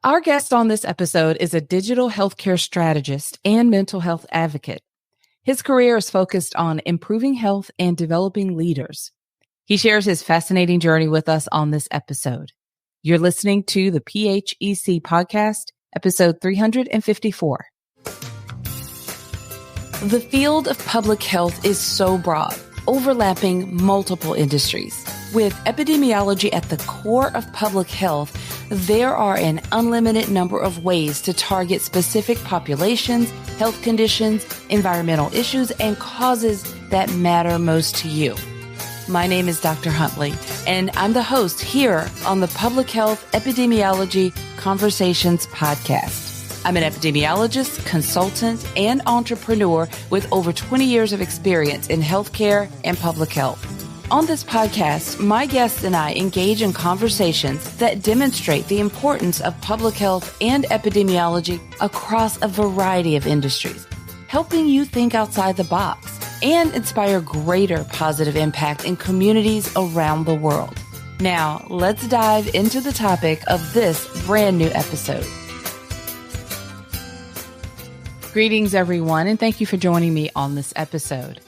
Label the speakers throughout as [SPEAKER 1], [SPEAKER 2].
[SPEAKER 1] Our guest on this episode is a digital healthcare strategist and mental health advocate. His career is focused on improving health and developing leaders. He shares his fascinating journey with us on this episode. You're listening to the PHEC podcast, episode 354. The field of public health is so broad, overlapping multiple industries. With epidemiology at the core of public health, there are an unlimited number of ways to target specific populations, health conditions, environmental issues, and causes that matter most to you. My name is Dr. Huntley, and I'm the host here on the Public Health Epidemiology Conversations podcast. I'm an epidemiologist, consultant, and entrepreneur with over 20 years of experience in healthcare and public health. On this podcast, my guests and I engage in conversations that demonstrate the importance of public health and epidemiology across a variety of industries, helping you think outside the box and inspire greater positive impact in communities around the world. Now, let's dive into the topic of this brand new episode. Greetings, everyone, and thank you for joining me on this episode.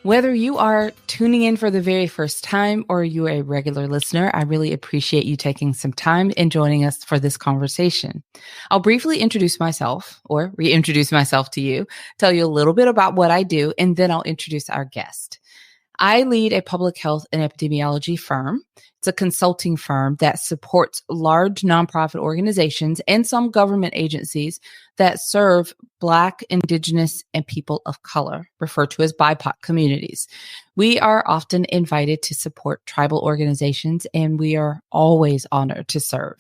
[SPEAKER 1] Whether you are tuning in for the very first time or you are a regular listener, I really appreciate you taking some time and joining us for this conversation. I'll briefly introduce myself or reintroduce myself to you, tell you a little bit about what I do, and then I'll introduce our guest. I lead a public health and epidemiology firm. It's a consulting firm that supports large nonprofit organizations and some government agencies that serve Black, Indigenous, and people of color, referred to as BIPOC communities. We are often invited to support tribal organizations, and we are always honored to serve.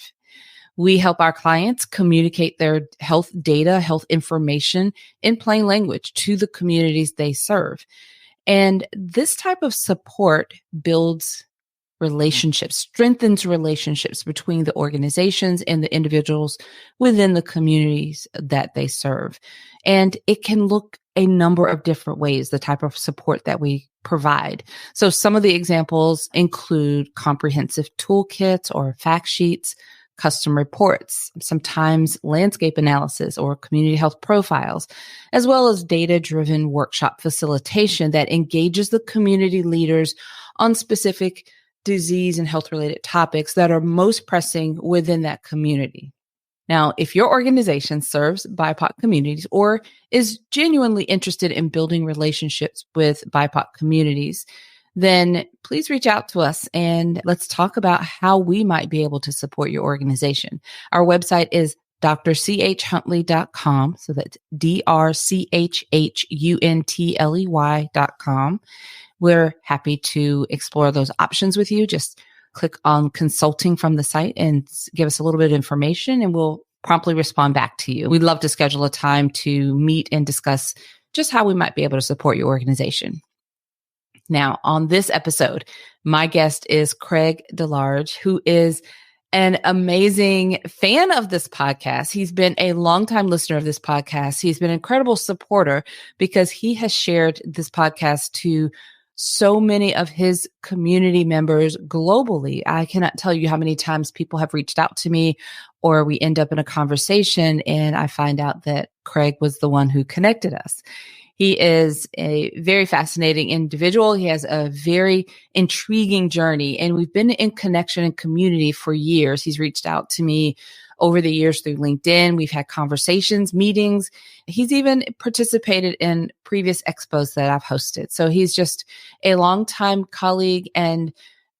[SPEAKER 1] We help our clients communicate their health data, health information in plain language to the communities they serve. And this type of support builds relationships, strengthens relationships between the organizations and the individuals within the communities that they serve. And it can look a number of different ways, the type of support that we provide. So some of the examples include comprehensive toolkits or fact sheets, custom reports, sometimes landscape analysis or community health profiles, as well as data-driven workshop facilitation that engages the community leaders on specific disease and health-related topics that are most pressing within that community. Now, if your organization serves BIPOC communities or is genuinely interested in building relationships with BIPOC communities, then please reach out to us and let's talk about how we might be able to support your organization. Our website is drchuntley.com. So that's drchuntley.com. We're happy to explore those options with you. Just click on consulting from the site and give us a little bit of information and we'll promptly respond back to you. We'd love to schedule a time to meet and discuss just how we might be able to support your organization. Now, on this episode, my guest is Craig DeLarge, who is an amazing fan of this podcast. He's been a longtime listener of this podcast. He's been an incredible supporter because he has shared this podcast to so many of his community members globally. I cannot tell you how many times people have reached out to me or we end up in a conversation and I find out that Craig was the one who connected us. He is a very fascinating individual. He has a very intriguing journey, and we've been in connection and community for years. He's reached out to me over the years through LinkedIn. We've had conversations, meetings. He's even participated in previous expos that I've hosted. So he's just a longtime colleague, and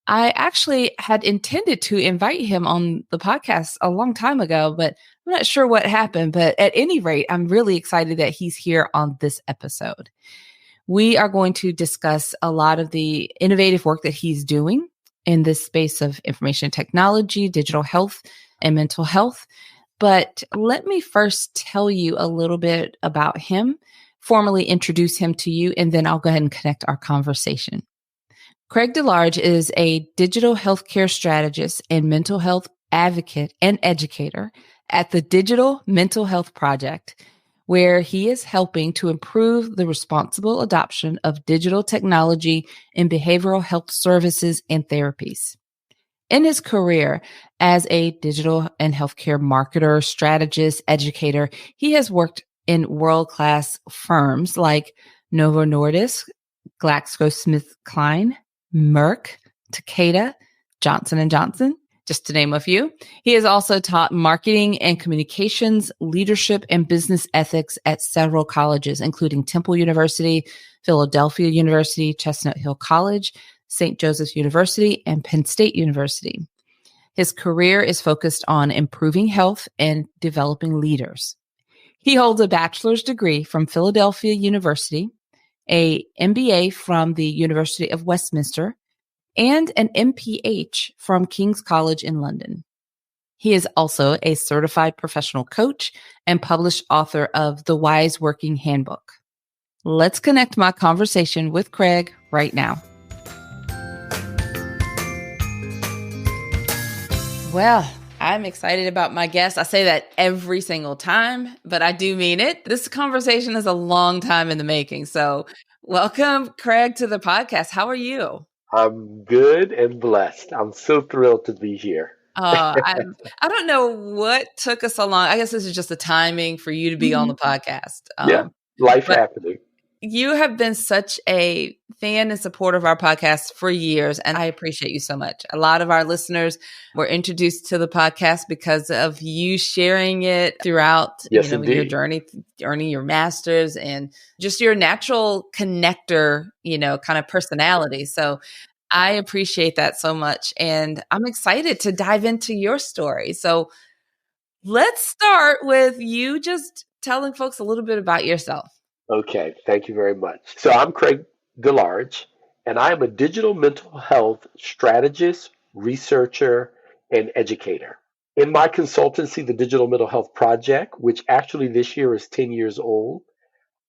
[SPEAKER 1] I actually had intended to invite him on the podcast a long time ago, but I'm not sure what happened. But at any rate, I'm really excited that he's here on this episode. We are going to discuss a lot of the innovative work that he's doing in this space of information technology, digital health, and mental health. But let me first tell you a little bit about him, formally introduce him to you, and then I'll go ahead and connect our conversation. Craig DeLarge is a digital healthcare strategist and mental health advocate and educator at the Digital Mental Health Project, where he is helping to improve the responsible adoption of digital technology in behavioral health services and therapies. In his career as a digital and healthcare marketer, strategist, educator, he has worked in world-class firms like Novo Nordisk, GlaxoSmithKline, Merck, Takeda, Johnson & Johnson, just to name a few. He has also taught marketing and communications, leadership, and business ethics at several colleges, including Temple University, Philadelphia University, Chestnut Hill College, St. Joseph's University, and Penn State University. His career is focused on improving health and developing leaders. He holds a bachelor's degree from Philadelphia University, a MBA from the University of Westminster, and an MPH from King's College in London. He is also a certified professional coach and published author of The Wise Working Handbook. Let's connect my conversation with Craig right now. Well, I'm excited about my guest. I say that every single time, but I do mean it. This conversation is a long time in the making. So welcome, Craig, to the podcast. How are you?
[SPEAKER 2] I'm good and blessed. I'm so thrilled to be here.
[SPEAKER 1] I don't know what took us so long. I guess this is just the timing for you to be on the podcast.
[SPEAKER 2] Life happening.
[SPEAKER 1] You have been such a fan and supporter of our podcast for years, and I appreciate you so much. A lot of our listeners were introduced to the podcast because of you sharing it throughout your journey, earning your master's, and just your natural connector, kind of personality. So I appreciate that so much, and I'm excited to dive into your story. So let's start with you just telling folks a little bit about yourself.
[SPEAKER 2] Okay, thank you very much. So I'm Craig DeLarge, and I am a digital mental health strategist, researcher, and educator. In my consultancy, the Digital Mental Health Project, which actually this year is 10 years old,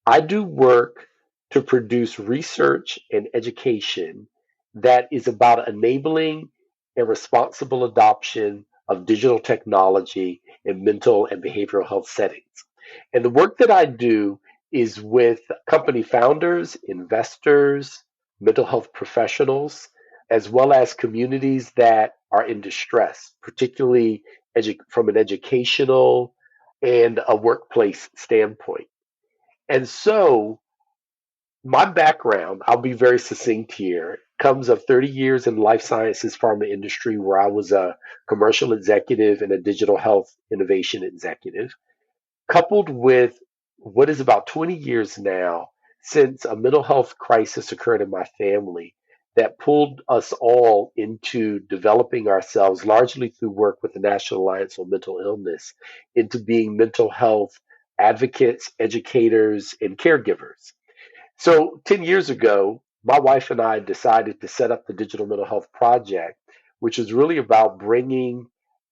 [SPEAKER 2] I do work to produce research and education that is about enabling a responsible adoption of digital technology in mental and behavioral health settings. And the work that I do is with company founders, investors, mental health professionals, as well as communities that are in distress, particularly from an educational and a workplace standpoint. And so my background, I'll be very succinct here, comes of 30 years in life sciences pharma industry where I was a commercial executive and a digital health innovation executive, coupled with what is about 20 years now since a mental health crisis occurred in my family that pulled us all into developing ourselves, largely through work with the National Alliance on Mental Illness, into being mental health advocates, educators, and caregivers. So 10 years ago, my wife and I decided to set up the Digital Mental Health Project, which is really about bringing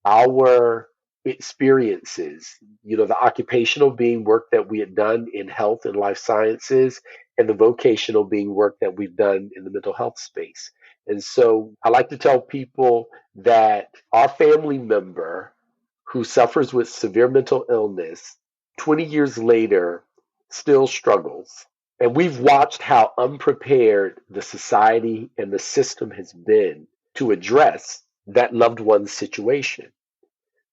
[SPEAKER 2] our experiences, the occupational being work that we had done in health and life sciences, and the vocational being work that we've done in the mental health space. And so I like to tell people that our family member who suffers with severe mental illness 20 years later still struggles. And we've watched how unprepared the society and the system has been to address that loved one's situation.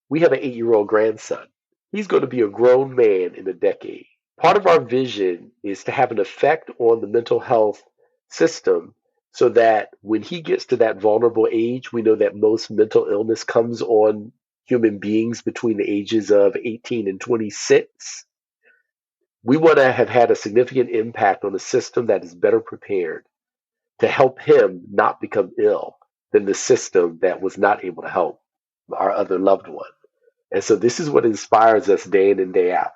[SPEAKER 2] We have an 8-year-old grandson. He's going to be a grown man in a decade. Part of our vision is to have an effect on the mental health system so that when he gets to that vulnerable age, we know that most mental illness comes on human beings between the ages of 18 and 26. We want to have had a significant impact on a system that is better prepared to help him not become ill than the system that was not able to help our other loved one. And so this is what inspires us day in and day out.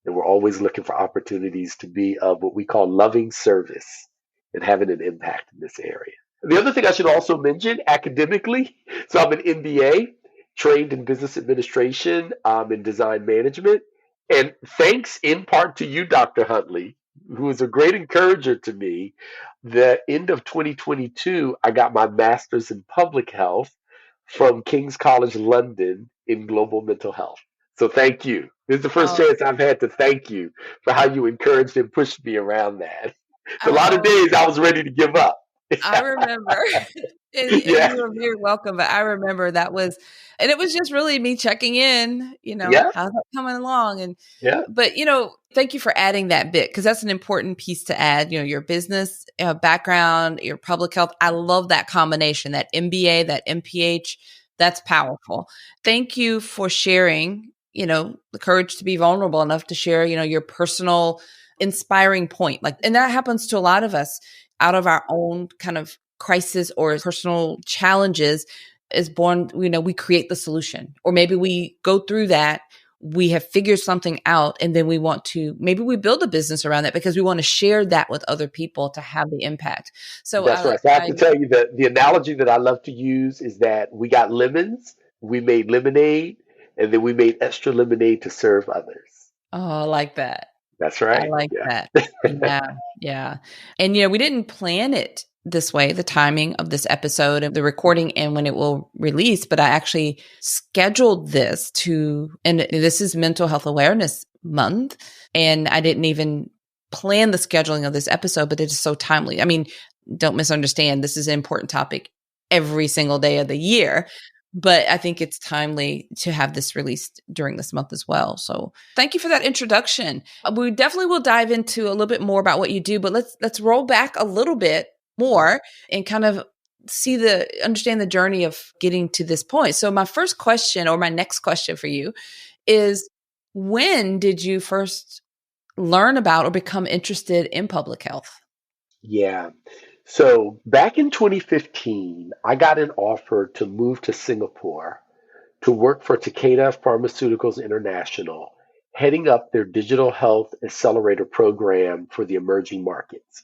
[SPEAKER 2] And we're always looking for opportunities to be of what we call loving service and having an impact in this area. The other thing I should also mention academically, so I'm an MBA, trained in business administration and design management. And thanks in part to you, Dr. Huntley, who was a great encourager to me, the end of 2022, I got my master's in public health from King's College London in global mental health. So thank you. This is the first chance I've had to thank you for how you encouraged and pushed me around that. A lot of days I was ready to give up.
[SPEAKER 1] I remember, and
[SPEAKER 2] Yeah,
[SPEAKER 1] you were very welcome, but I remember that was, and it was just really me checking in,
[SPEAKER 2] yeah,
[SPEAKER 1] how's that coming along?
[SPEAKER 2] yeah.
[SPEAKER 1] But, thank you for adding that bit because that's an important piece to add, your business background, your public health. I love that combination, that MBA, that MPH. That's powerful. Thank you for sharing, the courage to be vulnerable enough to share, your personal inspiring point. And that happens to a lot of us out of our own kind of crisis or personal challenges is born, we create the solution, or maybe we go through that, we have figured something out, and then maybe we build a business around that because we want to share that with other people to have the impact. So
[SPEAKER 2] That's right. So I have to tell you that the analogy that I love to use is that we got lemons, we made lemonade, and then we made extra lemonade to serve others.
[SPEAKER 1] I like that.
[SPEAKER 2] That's
[SPEAKER 1] I
[SPEAKER 2] right.
[SPEAKER 1] like
[SPEAKER 2] Yeah.
[SPEAKER 1] that. Yeah. Yeah. And, we didn't plan it this way, the timing of this episode of the recording and when it will release, but I actually scheduled this and this is Mental Health Awareness Month. And I didn't even plan the scheduling of this episode, but it is so timely. I mean, don't misunderstand. This is an important topic every single day of the year. But I think it's timely to have this released during this month as well. So thank you for that introduction. We definitely will dive into a little bit more about what you do, but let's roll back a little bit more and kind of understand the journey of getting to this point. So my first question, or my next question for you, is when did you first learn about or become interested in public health?
[SPEAKER 2] Yeah. So back in 2015, I got an offer to move to Singapore to work for Takeda Pharmaceuticals International, heading up their Digital Health Accelerator program for the emerging markets,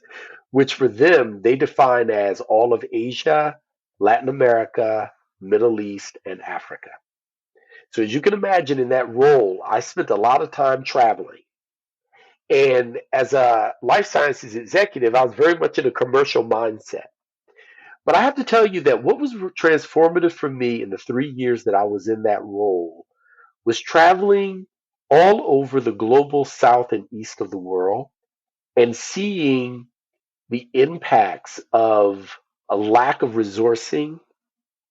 [SPEAKER 2] which for them, they define as all of Asia, Latin America, Middle East, and Africa. So as you can imagine, in that role, I spent a lot of time traveling. And as a life sciences executive, I was very much in a commercial mindset. But I have to tell you that what was transformative for me in the 3 years that I was in that role was traveling all over the global south and east of the world and seeing the impacts of a lack of resourcing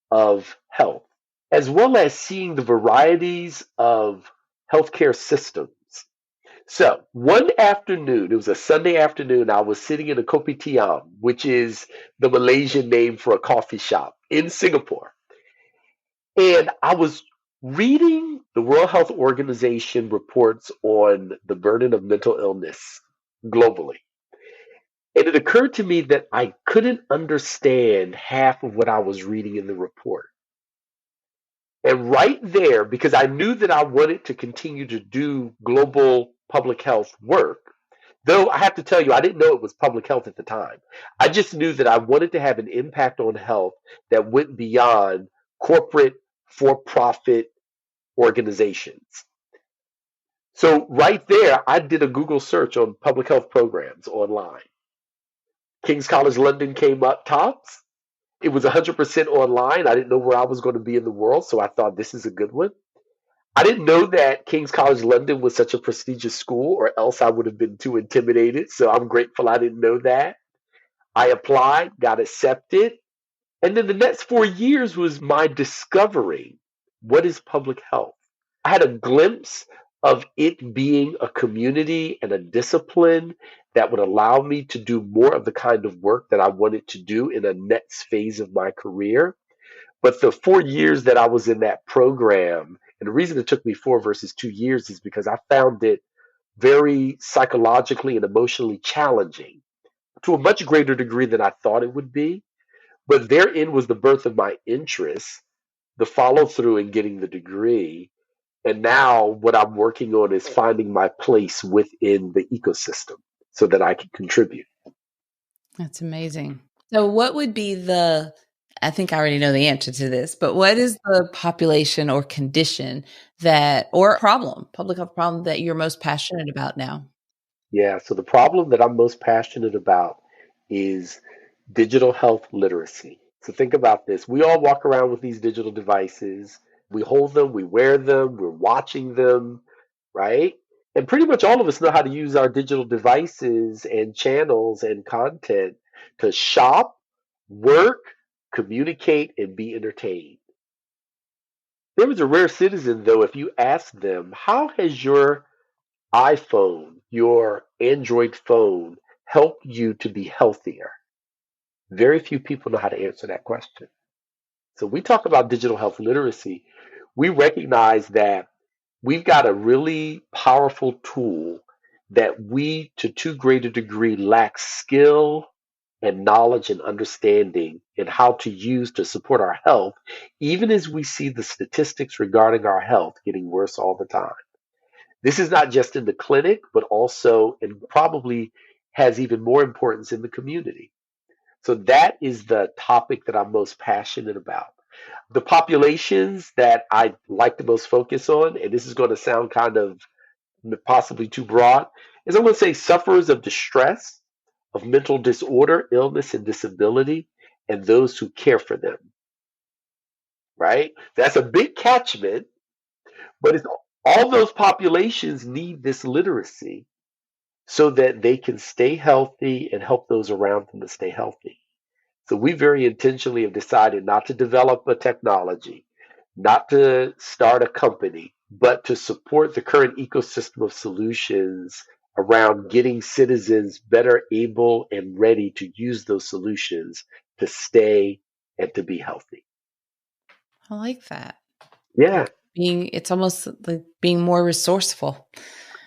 [SPEAKER 2] of health, as well as seeing the varieties of healthcare systems. So one afternoon, it was a Sunday afternoon, I was sitting in a kopitiam, which is the Malaysian name for a coffee shop in Singapore. And I was reading the World Health Organization reports on the burden of mental illness globally. And it occurred to me that I couldn't understand half of what I was reading in the report. And right there, because I knew that I wanted to continue to do global public health work, though I have to tell you, I didn't know it was public health at the time. I just knew that I wanted to have an impact on health that went beyond corporate for profit organizations. So, right there, I did a Google search on public health programs online. King's College London came up tops. It was 100% online. I didn't know where I was going to be in the world, so I thought this is a good one. I didn't know that King's College London was such a prestigious school, or else I would have been too intimidated. So I'm grateful I didn't know that. I applied, got accepted. And then the next 4 years was my discovering what is public health. I had a glimpse of it being a community and a discipline that would allow me to do more of the kind of work that I wanted to do in a next phase of my career. But the 4 years that I was in that program, and the reason it took me 4 versus 2 years is because I found it very psychologically and emotionally challenging to a much greater degree than I thought it would be. But therein was the birth of my interest, the follow through in getting the degree. And now what I'm working on is finding my place within the ecosystem so that I can contribute.
[SPEAKER 1] That's amazing. So what would be I think I already know the answer to this, but what is the population or condition or problem, public health problem that you're most passionate about now?
[SPEAKER 2] Yeah, so the problem that I'm most passionate about is digital health literacy. So think about this. We all walk around with these digital devices. We hold them, we wear them, we're watching them, right? And pretty much all of us know how to use our digital devices and channels and content to shop, work, communicate, and be entertained. There was a rare citizen, though, if you ask them, how has your iPhone, your Android phone, helped you to be healthier? Very few people know how to answer that question. So we talk about digital health literacy. We recognize that we've got a really powerful tool that we, to too great a degree, lack skill and knowledge and understanding in how to use to support our health, even as we see the statistics regarding our health getting worse all the time. This is not just in the clinic, but also and probably has even more importance in the community. So that is the topic that I'm most passionate about. The populations that I like to most focus on, and this is going to sound kind of possibly too broad, is I'm going to say sufferers of distress, of mental disorder, illness, and disability, and those who care for them. Right? That's a big catchment, but it's all those populations need this literacy so that they can stay healthy and help those around them to stay healthy. So we very intentionally have decided not to develop a technology, not to start a company, but to support the current ecosystem of solutions around getting citizens better able and ready to use those solutions to stay and to be healthy.
[SPEAKER 1] I like that.
[SPEAKER 2] Yeah,
[SPEAKER 1] It's almost like being more resourceful,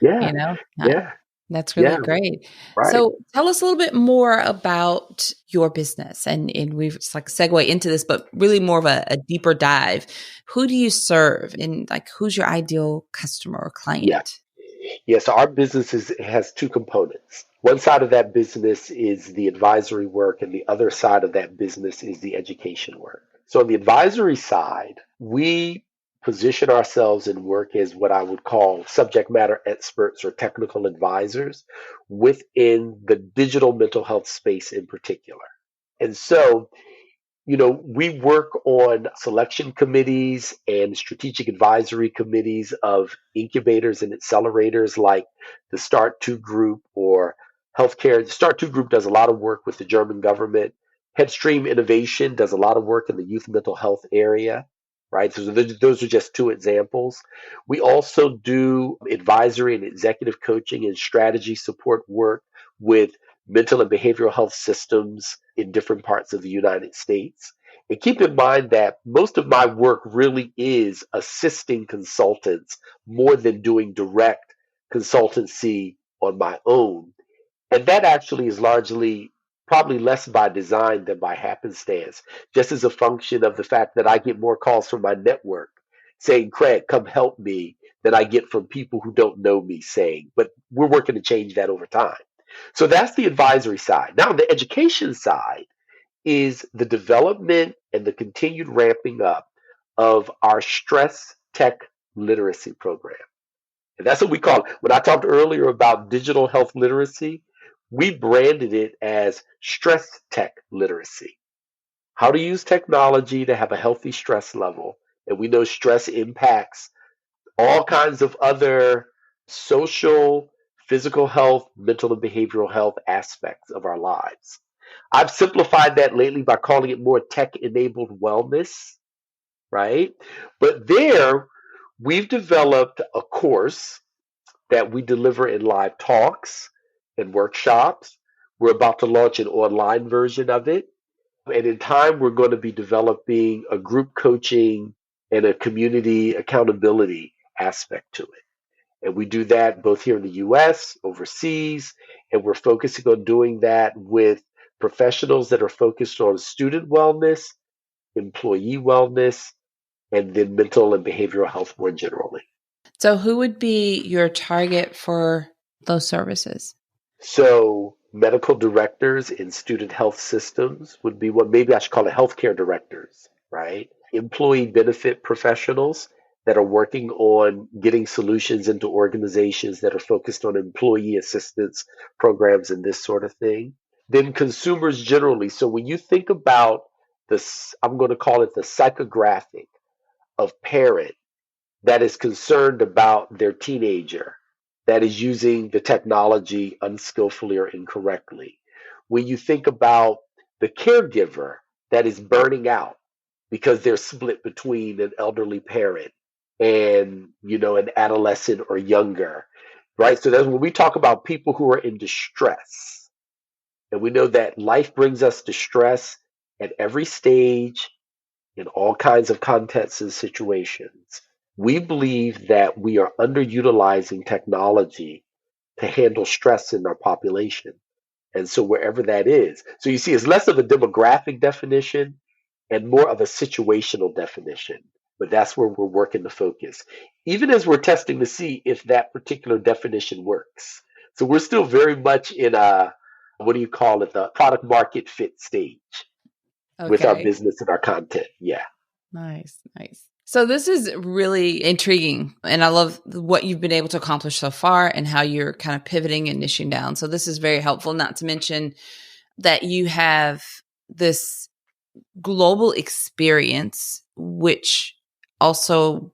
[SPEAKER 2] yeah,
[SPEAKER 1] you know?
[SPEAKER 2] yeah,
[SPEAKER 1] That's really
[SPEAKER 2] yeah,
[SPEAKER 1] great.
[SPEAKER 2] right.
[SPEAKER 1] So tell us a little bit more about your business. And we've just like segue into this, but really more of a deeper dive. Who do you serve and like who's your ideal customer or
[SPEAKER 2] Yeah.
[SPEAKER 1] client?
[SPEAKER 2] Yeah, so our business has two components. One side of that business is the advisory work, and the other side of that business is the education work. So on the advisory side, we position ourselves and work as what I would call subject matter experts or technical advisors within the digital mental health space in particular. And so we work on selection committees and strategic advisory committees of incubators and accelerators like the Start 2 group or healthcare. The Start 2 group does a lot of work with the German government. Headstream Innovation does a lot of work in the youth mental health area, right? So those are just two examples. We also do advisory and executive coaching and strategy support work with mental and behavioral health systems in different parts of the United States. And keep in mind that most of my work really is assisting consultants more than doing direct consultancy on my own. And that actually is largely probably less by design than by happenstance, just as a function of the fact that I get more calls from my network saying, Craig, come help me, than I get from people who don't know me saying, but we're working to change that over time. So that's the advisory side. Now, the education side is the development and the continued ramping up of our stress tech literacy program. And that's what we call it. When I talked earlier about digital health literacy, we branded it as stress tech literacy. How to use technology to have a healthy stress level. And we know stress impacts all kinds of other social, physical health, mental and behavioral health aspects of our lives. I've simplified that lately by calling it more tech enabled wellness, right? But there, we've developed a course that we deliver in live talks and workshops. We're about to launch an online version of it. And in time, we're going to be developing a group coaching and a community accountability aspect to it. And we do that both here in the US, overseas, and we're focusing on doing that with professionals that are focused on student wellness, employee wellness, and then mental and behavioral health more generally.
[SPEAKER 1] So who would be your target for those services?
[SPEAKER 2] So, medical directors in student health systems would be what maybe I should call it healthcare directors, right? Employee benefit professionals that are working on getting solutions into organizations that are focused on employee assistance programs and this sort of thing. Then consumers generally. So when you think about this, I'm going to call it the psychographic of parent that is concerned about their teenager that is using the technology unskillfully or incorrectly. When you think about the caregiver that is burning out because they're split between an elderly parent and, an adolescent or younger, right? So that's when we talk about people who are in distress. And we know that life brings us distress at every stage, in all kinds of contexts and situations. We believe that we are underutilizing technology to handle stress in our population. And so wherever that is, so you see, it's less of a demographic definition and more of a situational definition. But that's where we're working to focus, even as we're testing to see if that particular definition works. So we're still very much in a, what do you call it, the product market fit stage with our
[SPEAKER 1] Okay.
[SPEAKER 2] business and our content. Yeah.
[SPEAKER 1] Nice. Nice. So this is really intriguing, and I love what you've been able to accomplish so far and how you're kind of pivoting and niching down. So this is very helpful, not to mention that you have this global experience, which also,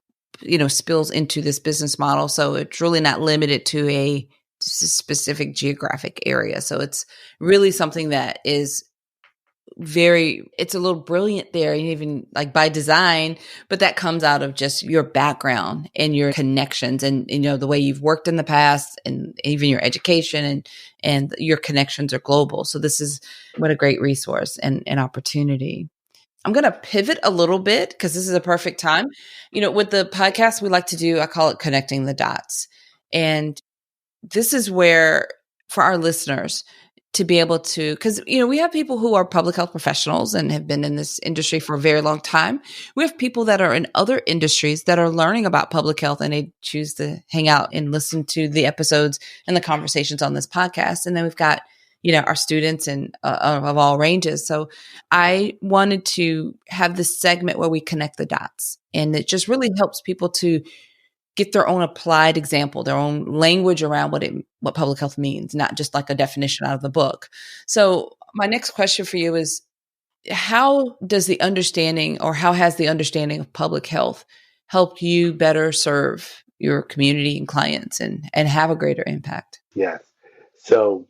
[SPEAKER 1] spills into this business model. So it's really not limited to a specific geographic area. So it's really something that is it's a little brilliant there, and even like by design, but that comes out of just your background and your connections and, the way you've worked in the past and even your education and your connections are global. So this is what a great resource and an opportunity. I'm going to pivot a little bit because this is a perfect time. With the podcast, we like to do, I call it connecting the dots. And this is where, for our listeners, to be able to, because, we have people who are public health professionals and have been in this industry for a very long time. We have people that are in other industries that are learning about public health and they choose to hang out and listen to the episodes and the conversations on this podcast. And then we've got, our students and of all ranges. So I wanted to have this segment where we connect the dots, and it just really helps people to get their own applied example, their own language around what public health means, not just like a definition out of the book. So my next question for you is, how has the understanding of public health helped you better serve your community and clients and have a greater impact?
[SPEAKER 2] Yes. So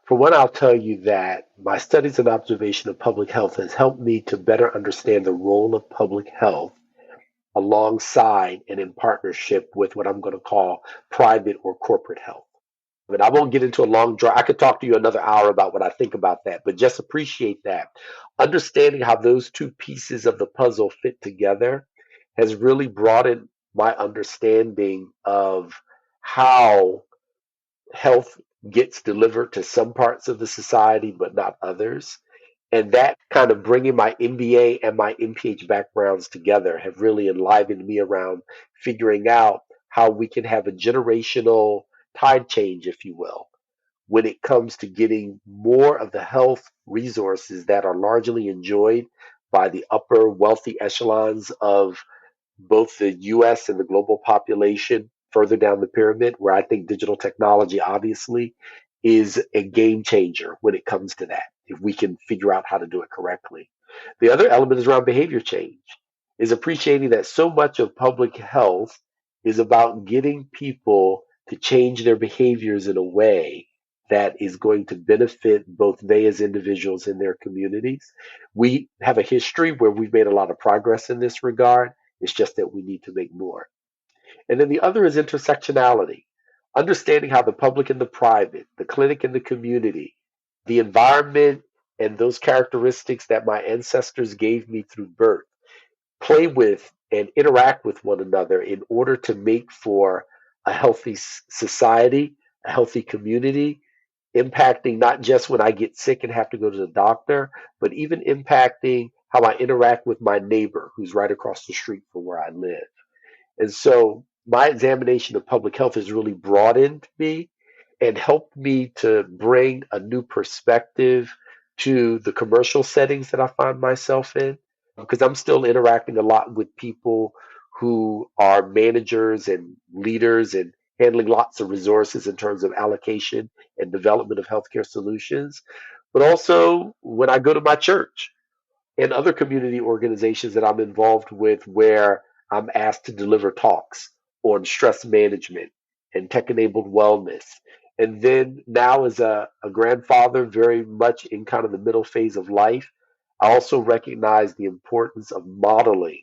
[SPEAKER 2] for one, I'll tell you that my studies and observation of public health has helped me to better understand the role of public health alongside and in partnership with what I'm going to call private or corporate health. I mean, I won't get into a long draw. I could talk to you another hour about what I think about that, but just appreciate that. Understanding how those two pieces of the puzzle fit together has really broadened my understanding of how health gets delivered to some parts of the society, but not others. And that kind of bringing my MBA and my MPH backgrounds together have really enlivened me around figuring out how we can have a generational tide change, if you will, when it comes to getting more of the health resources that are largely enjoyed by the upper wealthy echelons of both the US and the global population further down the pyramid, where I think digital technology obviously is a game changer when it comes to that, if we can figure out how to do it correctly. The other element is around behavior change, is appreciating that so much of public health is about getting people to change their behaviors in a way that is going to benefit both they as individuals and their communities. We have a history where we've made a lot of progress in this regard. It's just that we need to make more. And then the other is intersectionality, understanding how the public and the private, the clinic and the community, the environment, and those characteristics that my ancestors gave me through birth play with and interact with one another in order to make for a healthy society, a healthy community, impacting not just when I get sick and have to go to the doctor, but even impacting how I interact with my neighbor who's right across the street from where I live. And so my examination of public health has really broadened me and helped me to bring a new perspective to the commercial settings that I find myself in, because I'm still interacting a lot with people who are managers and leaders and handling lots of resources in terms of allocation and development of healthcare solutions. But also when I go to my church and other community organizations that I'm involved with, where I'm asked to deliver talks on stress management and tech enabled wellness And then now as a grandfather, very much in kind of the middle phase of life, I also recognize the importance of modeling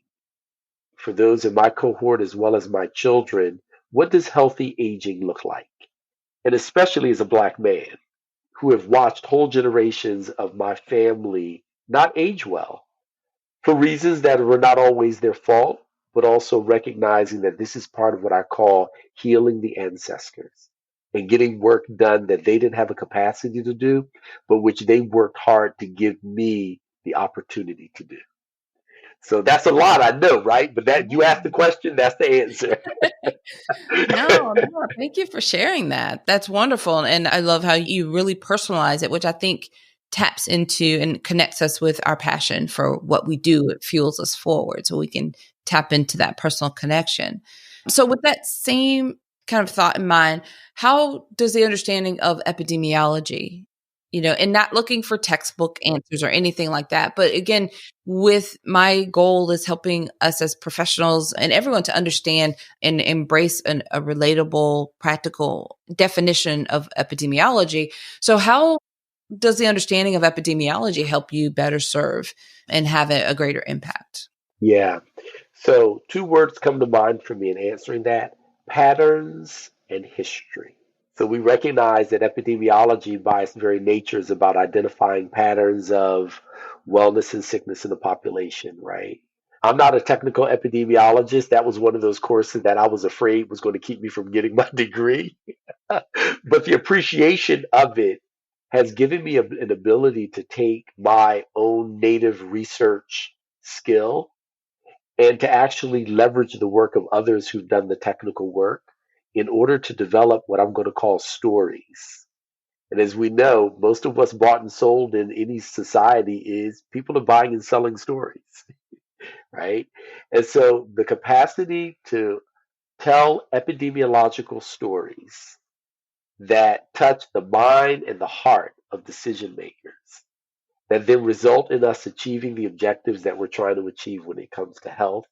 [SPEAKER 2] for those in my cohort as well as my children. What does healthy aging look like? And especially as a Black man who have watched whole generations of my family not age well for reasons that were not always their fault, but also recognizing that this is part of what I call healing the ancestors and getting work done that they didn't have a capacity to do, but which they worked hard to give me the opportunity to do. So that's a lot, I know, right? But that you asked the question, that's the answer.
[SPEAKER 1] No, thank you for sharing that. That's wonderful. And I love how you really personalize it, which I think taps into and connects us with our passion for what we do. It fuels us forward so we can tap into that personal connection. So, with that same kind of thought in mind, how does the understanding of epidemiology, and not looking for textbook answers or anything like that, but again, with my goal is helping us as professionals and everyone to understand and embrace a relatable, practical definition of epidemiology. So, how does the understanding of epidemiology help you better serve and have a greater impact?
[SPEAKER 2] Yeah. So, two words come to mind for me in answering that: patterns and history. So, we recognize that epidemiology, by its very nature, is about identifying patterns of wellness and sickness in the population, right? I'm not a technical epidemiologist. That was one of those courses that I was afraid was going to keep me from getting my degree. But the appreciation of it has given me an ability to take my own native research skill and to actually leverage the work of others who've done the technical work in order to develop what I'm going to call stories. And as we know, most of what's bought and sold in any society is people are buying and selling stories, right? And so the capacity to tell epidemiological stories that touch the mind and the heart of decision makers that then result in us achieving the objectives that we're trying to achieve when it comes to health.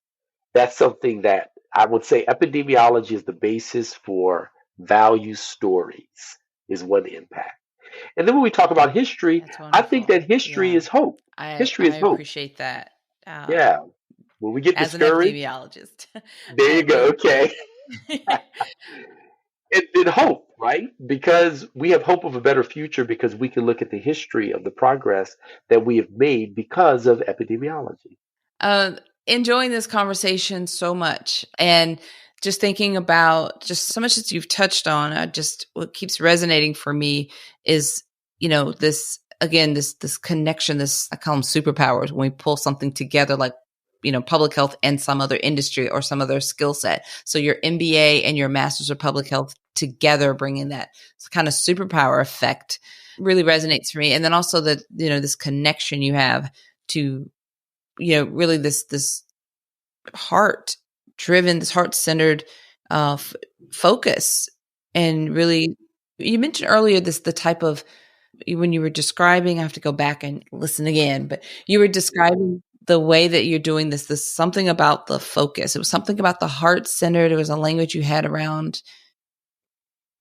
[SPEAKER 2] That's something that I would say epidemiology is the basis for value stories, is one impact. And then when we talk about history,
[SPEAKER 1] That's
[SPEAKER 2] I think
[SPEAKER 1] wonderful.
[SPEAKER 2] that history
[SPEAKER 1] Yeah,
[SPEAKER 2] is hope. History
[SPEAKER 1] I
[SPEAKER 2] is hope.
[SPEAKER 1] appreciate that.
[SPEAKER 2] Yeah. When we get
[SPEAKER 1] As an
[SPEAKER 2] discouraged,
[SPEAKER 1] epidemiologist,
[SPEAKER 2] there
[SPEAKER 1] I
[SPEAKER 2] you go.
[SPEAKER 1] really
[SPEAKER 2] Okay. And hope, right? Because we have hope of a better future because we can look at the history of the progress that we have made because of epidemiology.
[SPEAKER 1] uh, enjoying this conversation so much, and just thinking about just so much that you've touched on. Just what keeps resonating for me is this again this connection. This, I call them superpowers, when we pull something together like public health and some other industry or some other skill set. So your MBA and your Master's of Public Health together, bringing that kind of superpower effect, really resonates for me. And then also that this connection you have to really this heart driven, this heart centered focus. And really, you mentioned earlier the type of, when you were describing, I have to go back and listen again, but you were describing the way that you're doing this something about the focus. It was something about the heart centered. It was a language you had around.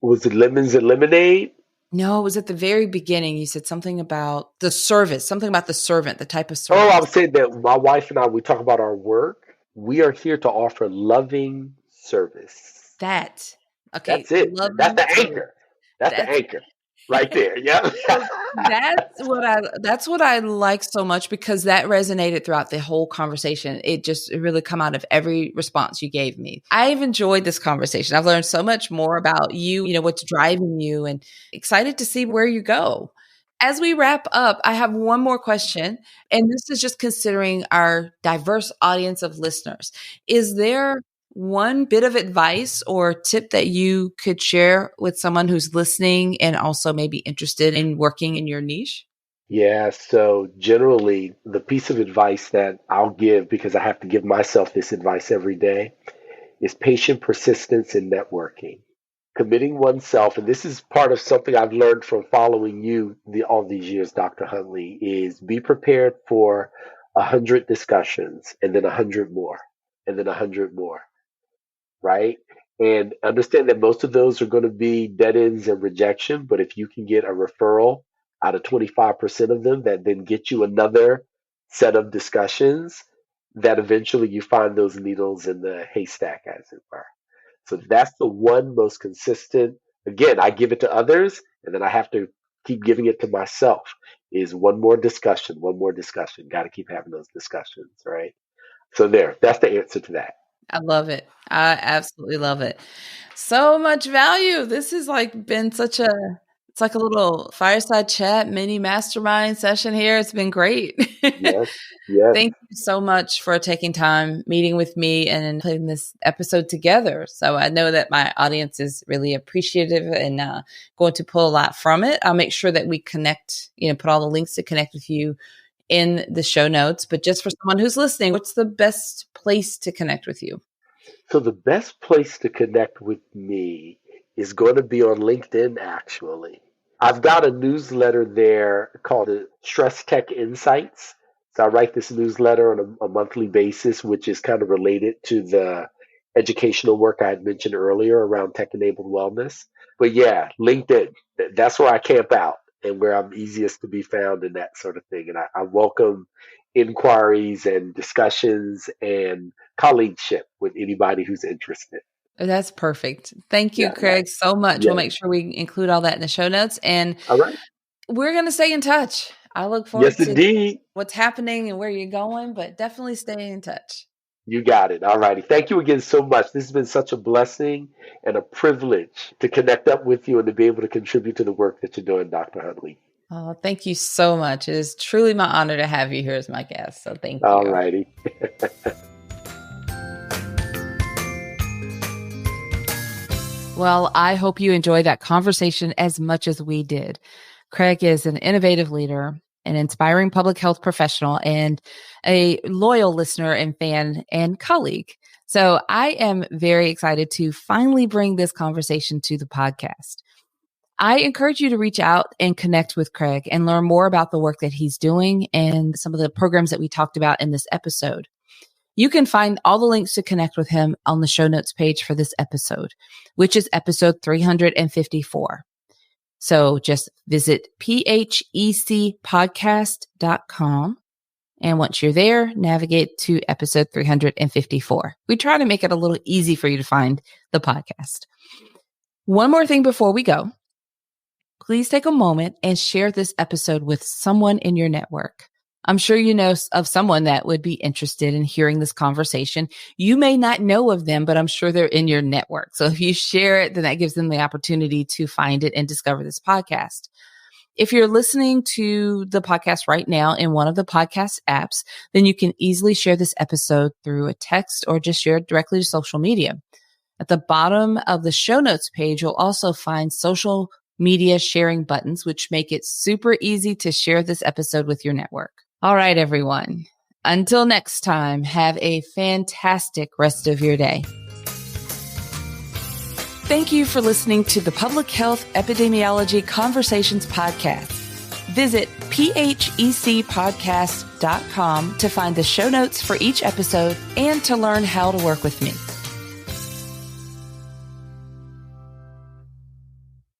[SPEAKER 2] Was it lemons and lemonade?
[SPEAKER 1] No, it was at the very beginning. You said something about the service, something about the servant, the type of
[SPEAKER 2] Oh, I
[SPEAKER 1] service.
[SPEAKER 2] would say that my wife and I, we talk about our work. We are here to offer loving service.
[SPEAKER 1] That, okay,
[SPEAKER 2] That's it. That's
[SPEAKER 1] loving
[SPEAKER 2] the
[SPEAKER 1] service.
[SPEAKER 2] anchor. That's the
[SPEAKER 1] That's
[SPEAKER 2] anchor right there. Yeah.
[SPEAKER 1] So that's what I like so much, because that resonated throughout the whole conversation. It really come out of every response you gave me. I've enjoyed this conversation. I've learned so much more about you, what's driving you, and excited to see where you go. As we wrap up, I have one more question, and this is just considering our diverse audience of listeners. Is there one bit of advice or tip that you could share with someone who's listening and also maybe interested in working in your niche?
[SPEAKER 2] Yeah. So generally, the piece of advice that I'll give, because I have to give myself this advice every day, is patient persistence in networking. Committing oneself, and this is part of something I've learned from following you all these years, Dr. Huntley, is be prepared for 100 discussions and then 100 more and then 100 more, right? And understand that most of those are going to be dead ends and rejection. But if you can get a referral out of 25% of them that then get you another set of discussions, that eventually you find those needles in the haystack, as it were. So that's the one most consistent. Again, I give it to others, and then I have to keep giving it to myself. Is one more discussion, one more discussion. Got to keep having those discussions, right? So that's the answer to that.
[SPEAKER 1] I love it. I absolutely love it. So much value. This has been it's like a little fireside chat, mini mastermind session here. It's been great.
[SPEAKER 2] Yes, yes.
[SPEAKER 1] Thank you so much for taking time, meeting with me and putting this episode together. So I know that my audience is really appreciative and going to pull a lot from it. I'll make sure that we connect, put all the links to connect with you in the show notes. But just for someone who's listening, what's the best place to connect with you?
[SPEAKER 2] So the best place to connect with me is going to be on LinkedIn, actually. I've got a newsletter there called Stress Tech Insights. So I write this newsletter on a monthly basis, which is kind of related to the educational work I had mentioned earlier around tech-enabled wellness. But yeah, LinkedIn, that's where I camp out and where I'm easiest to be found and that sort of thing. And I welcome inquiries and discussions and colleagueship with anybody who's interested.
[SPEAKER 1] That's perfect. Thank you, Craig, so much. We'll make sure we include all that in the show notes. And
[SPEAKER 2] all right,
[SPEAKER 1] we're going to stay in touch. I look forward to what's happening and where you're going, but definitely stay in touch.
[SPEAKER 2] You got it. All righty. Thank you again so much. This has been such a blessing and a privilege to connect up with you and to be able to contribute to the work that you're doing, Dr. Huntley.
[SPEAKER 1] Oh, thank you so much. It is truly my honor to have you here as my guest. So thank you.
[SPEAKER 2] All righty.
[SPEAKER 1] Well, I hope you enjoyed that conversation as much as we did. Craig is an innovative leader, an inspiring public health professional, and a loyal listener and fan and colleague. So I am very excited to finally bring this conversation to the podcast. I encourage you to reach out and connect with Craig and learn more about the work that he's doing and some of the programs that we talked about in this episode. You can find all the links to connect with him on the show notes page for this episode, which is episode 354. So just visit phecpodcast.com. And once you're there, navigate to episode 354. We try to make it a little easy for you to find the podcast. One more thing before we go. Please take a moment and share this episode with someone in your network. I'm sure you know of someone that would be interested in hearing this conversation. You may not know of them, but I'm sure they're in your network. So if you share it, then that gives them the opportunity to find it and discover this podcast. If you're listening to the podcast right now in one of the podcast apps, then you can easily share this episode through a text or just share it directly to social media. At the bottom of the show notes page, you'll also find social media sharing buttons, which make it super easy to share this episode with your network. All right, everyone. Until next time, have a fantastic rest of your day. Thank you for listening to the Public Health Epidemiology Conversations podcast. Visit phecpodcast.com to find the show notes for each episode and to learn how to work with me.